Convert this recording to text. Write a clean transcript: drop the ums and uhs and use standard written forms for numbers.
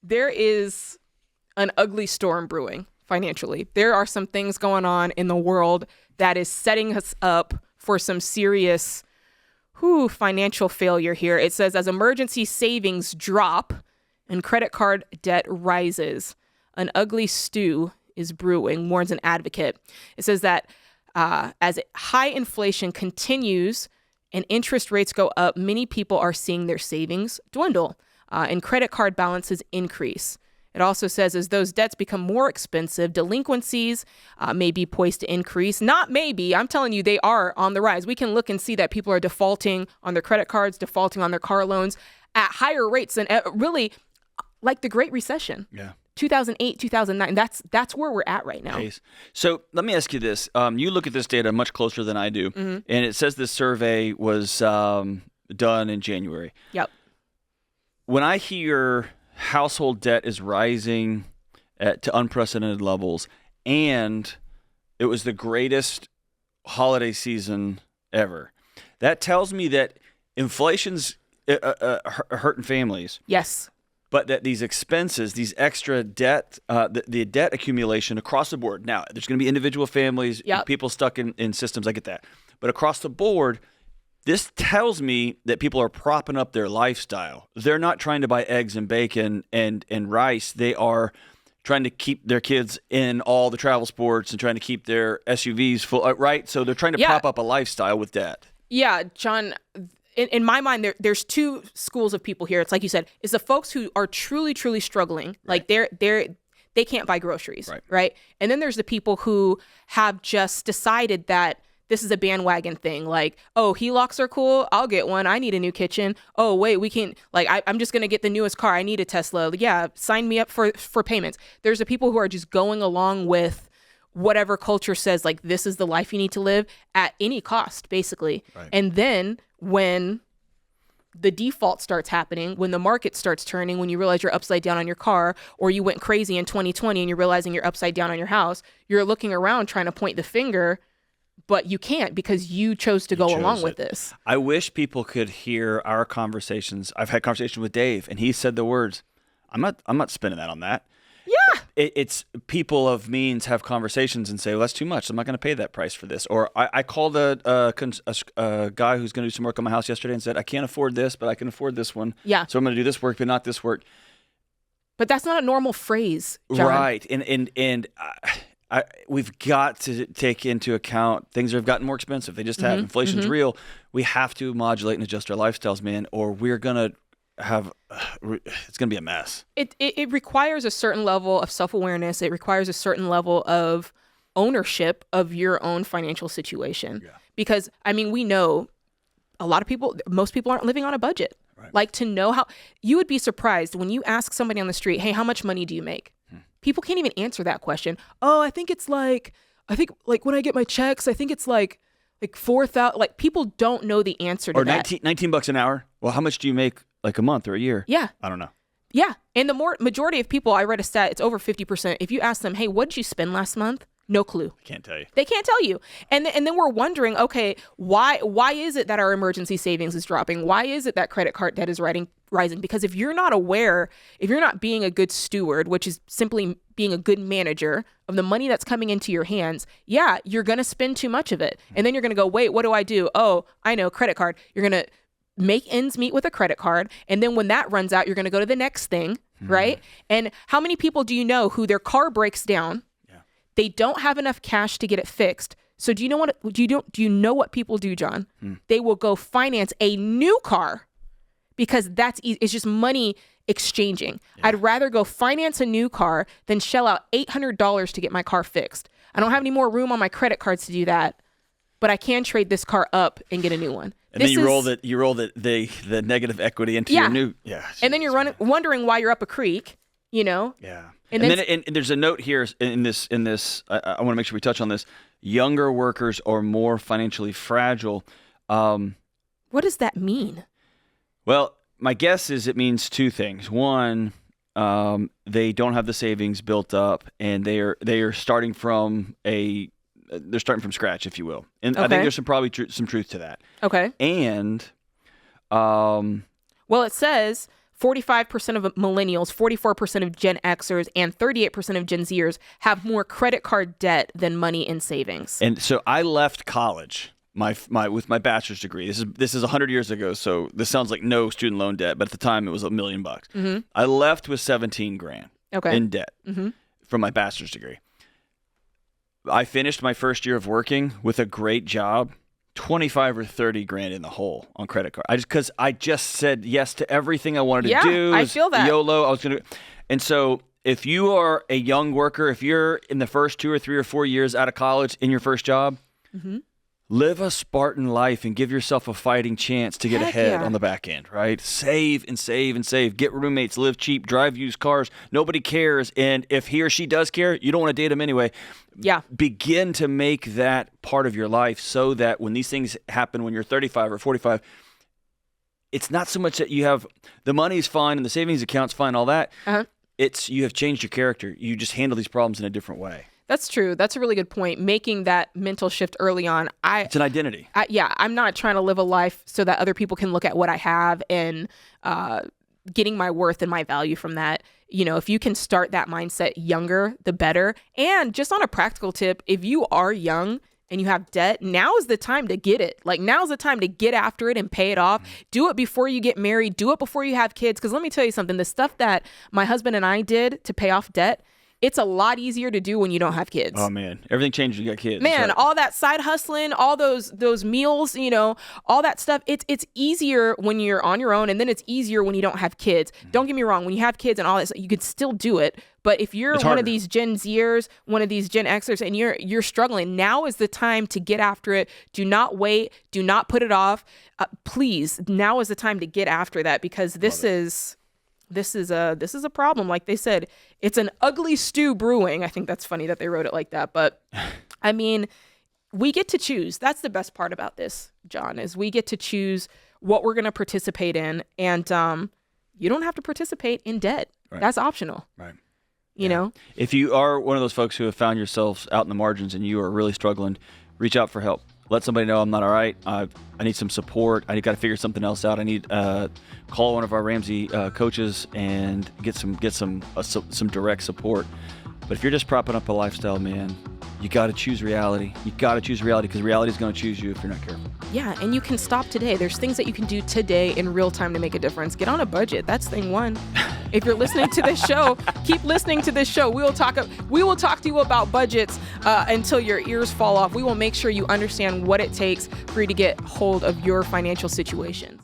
there is an ugly storm brewing financially. There are some things going on in the world that is setting us up for some serious financial failure here. It says, as emergency savings drop and credit card debt rises, an ugly stew is brewing, warns an advocate. It says that as high inflation continues and interest rates go up, many people are seeing their savings dwindle and credit card balances increase. It also says as those debts become more expensive, delinquencies may be poised to increase. Not maybe, I'm telling you, they are on the rise. We can look and see that people are defaulting on their credit cards, defaulting on their car loans at higher rates than really like the Great Recession. Yeah. 2008, 2009. That's where we're at right now. So let me ask you this. You look at this data much closer than I do, and it says this survey was done in January. Yep. When I hear household debt is rising to unprecedented levels, and it was the greatest holiday season ever, that tells me that inflation's hurting families. Yes. But that these expenses, these extra debt, the debt accumulation across the board. Now, there's going to be individual families, people stuck in systems. I get that. But across the board, this tells me that people are propping up their lifestyle. They're not trying to buy eggs and bacon and rice. They are trying to keep their kids in all the travel sports and trying to keep their SUVs full, right? So they're trying to prop up a lifestyle with debt. Yeah, John. In my mind, there's two schools of people here. It's like you said, it's the folks who are truly, truly struggling. Right. Like they can't buy groceries, right? And then there's the people who have just decided that this is a bandwagon thing. Like, oh, HELOCs are cool. I'll get one. I need a new kitchen. Oh, wait, we can, like, I'm just going to get the newest car. I need a Tesla. Yeah, sign me up for payments. There's the people who are just going along with whatever culture says, like, this is the life you need to live at any cost, basically. Right. And then when the default starts happening, when the market starts turning, when you realize you're upside down on your car, or you went crazy in 2020 and you're realizing you're upside down on your house, you're looking around trying to point the finger, but you can't because you chose to go along with this. I wish people could hear our conversations. I've had conversations with Dave, and he said the words, I'm not spending that on that. Yeah. It's people of means have conversations and say, well, that's too much. I'm not going to pay that price for this. Or I called a guy who's going to do some work on my house yesterday and said, I can't afford this, but I can afford this one. Yeah. So I'm going to do this work, but not this work. But that's not a normal phrase, John. Right. And we've got to take into account things have gotten more expensive. They just have. Inflation's real. We have to modulate and adjust our lifestyles, man, or we're going to it's going to be a mess. It requires a certain level of self-awareness. It requires a certain level of ownership of your own financial situation. Yeah. Because, I mean, we know most people aren't living on a budget. Right. Like, to know how, you would be surprised when you ask somebody on the street, hey, how much money do you make? People can't even answer that question. Oh, I think when I get my checks, I think it's like 4,000. Like, people don't know the answer to that. Or $19 an hour. Well, how much do you make like a month or a year? Yeah. I don't know. Yeah. And the majority of people, I read a stat, it's over 50%. If you ask them, hey, what did you spend last month? No clue. Can't tell you. They can't tell you. And then we're wondering, okay, why is it that our emergency savings is dropping? Why is it that credit card debt is rising? Because if you're not aware, if you're not being a good steward, which is simply being a good manager of the money that's coming into your hands, yeah, you're going to spend too much of it. And then you're going to go, wait, what do I do? Oh, I know, credit card. You're going to make ends meet with a credit card. And then when that runs out, you're going to go to the next thing, right? And how many people do you know who their car breaks down? Yeah. They don't have enough cash to get it fixed. So do you know what people do, John? They will go finance a new car because that's easy. It's just money exchanging. Yeah. I'd rather go finance a new car than shell out $800 to get my car fixed. I don't have any more room on my credit cards to do that, but I can trade this car up and get a new one. And then you roll the negative equity into your new, and then you're wondering why you're up a creek, you know. Yeah. And there's a note here in this. I want to make sure we touch on this. Younger workers are more financially fragile. What does that mean? Well, my guess is it means two things. One, they don't have the savings built up, and they are starting from scratch, if you will. And I think there's some truth to that. Okay. And well, it says 45% of millennials, 44% of Gen Xers, and 38% of Gen Zers have more credit card debt than money in savings. And so I left college with my bachelor's degree. This is 100 years ago, so this sounds like no student loan debt, but at the time it was $1 million. Mm-hmm. I left with 17 grand in debt from my bachelor's degree. I finished my first year of working with a great job, 25 or 30 grand in the hole on credit card. Because I just said yes to everything I wanted to do. I feel that. YOLO. I was going to, and so if you are a young worker, if you're in the first 2 or 3 or 4 years out of college in your first job, live a Spartan life and give yourself a fighting chance to get ahead on the back end, right? Save and save and save. Get roommates, live cheap, drive used cars. Nobody cares. And if he or she does care, you don't want to date him anyway. Yeah. Begin to make that part of your life so that when these things happen when you're 35 or 45, it's not so much that you have the money's fine and the savings account's fine, all that. It's you have changed your character. You just handle these problems in a different way. That's true. That's a really good point. Making that mental shift early on. It's an identity. I'm not trying to live a life so that other people can look at what I have and getting my worth and my value from that. You know, if you can start that mindset younger, the better. And just on a practical tip, if you are young and you have debt, now is the time to get it. Like, now is the time to get after it and pay it off. Do it before you get married. Do it before you have kids. Because let me tell you something, the stuff that my husband and I did to pay off debt, it's a lot easier to do when you don't have kids. Oh, man. Everything changes when you got kids. Man, all that side hustling, all those meals, you know, all that stuff, it's easier when you're on your own, and then it's easier when you don't have kids. Don't get me wrong. When you have kids and all that, you could still do it. But if you're one of these Gen Zers, one of these Gen Xers, and you're struggling, now is the time to get after it. Do not wait. Do not put it off. Please, now is the time to get after that, because this is a problem. Like they said, it's an ugly stew brewing. I think that's funny that they wrote it like that. But I mean, we get to choose. That's the best part about this, John, is we get to choose what we're going to participate in. And you don't have to participate in debt. Right. That's optional. Right. You know? If you are one of those folks who have found yourselves out in the margins and you are really struggling, reach out for help. Let somebody know I'm not all right. I need some support. I got to figure something else out. I need call one of our Ramsey coaches and get some direct support. But if you're just propping up a lifestyle, man, you got to choose reality. You got to choose reality, because reality is going to choose you if you're not careful. Yeah, and you can stop today. There's things that you can do today in real time to make a difference. Get on a budget. That's thing one. If you're listening to this show, keep listening to this show. We will talk to you about budgets until your ears fall off. We will make sure you understand what it takes for you to get hold of your financial situation.